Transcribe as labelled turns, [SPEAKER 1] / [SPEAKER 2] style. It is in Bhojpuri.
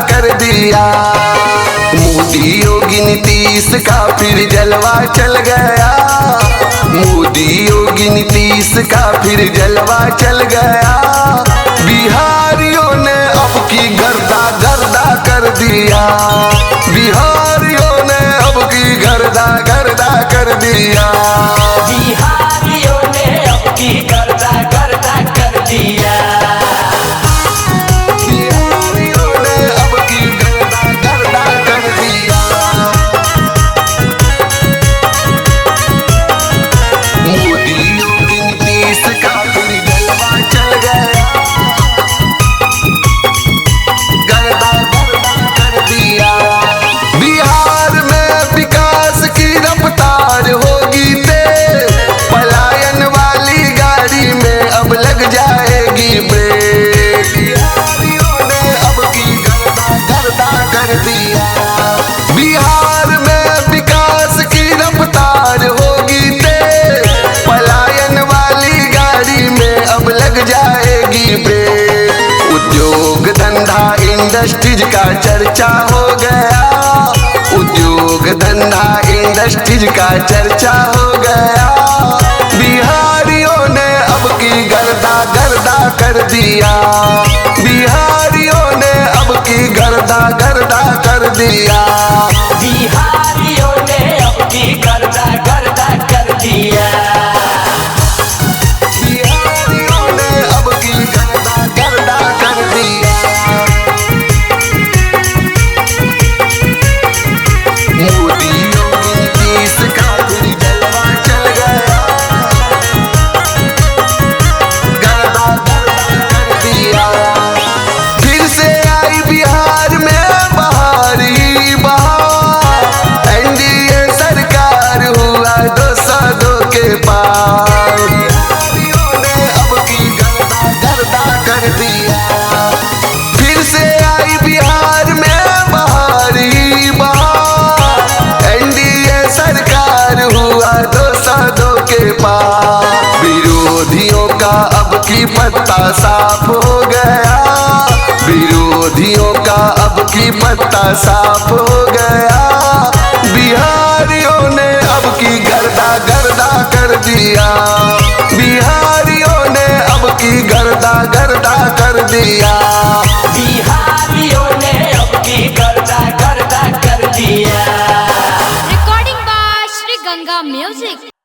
[SPEAKER 1] कर दिया। मोदी योगी नीतीश का फिर जलवा चल गया। मोदी योगी नीतीश का फिर जलवा चल गया। बिहारियों ने अब की गर्दा गर्दा कर दिया। बिहारियों ने अब की गर्दा गर्दा कर दिया।
[SPEAKER 2] बिहारियों ने अब की गर्दा गर्दा कर दिया।
[SPEAKER 1] बिहारियों ने अब की गर्दा गर्दा कर दिया। मोदी योगी नीतीश का फिर जलवा चल गया। गर्दा गर्दा कर दिया। बिहार में विकास की रफ्तार होगी तेज। पलायन वाली गाड़ी में अब लग जाएगी ब्रेक। बिहारियों ने अब की गर्दा गर्दा कर दिया। बिहार में विकास की रफ्तार होगी तेज। पलायन वाली गाड़ी में अब लग जाएगी ब्रेक। उद्योग धंधा इंडस्ट्रीज का चर्चा हो गया। उद्योग धंधा इंडस्ट्रीज का चर्चा हो गया। बिहारियों ने अब की गर्दा गर्दा कर दिया। बिहारियों ने अब की गर्दा गर्दा कर दिया।
[SPEAKER 2] बिहारियों ने अब की गर्दा गर्दा कर दिया।
[SPEAKER 1] बिहारियों ने अब की गर्दा गर्दा कर दिया। मोदी योगी नीतीश का फिर जलवा चल गया। गर्दा गर्दा कर दिया। फिर से आई बिहार में बहार ही बहार। एनडीए सरकार हुआ 202 के पार। बिहारियों ने अब की गर्दा गर्दा कर दिया। फिर से आई बिहार में बहार ही बहार। एनडीए सरकार हुआ 202 के पार। विरोधियों का अब की पत्ता साफ हो गया। विरोधियों का अब की पत्ता साफ हो गया।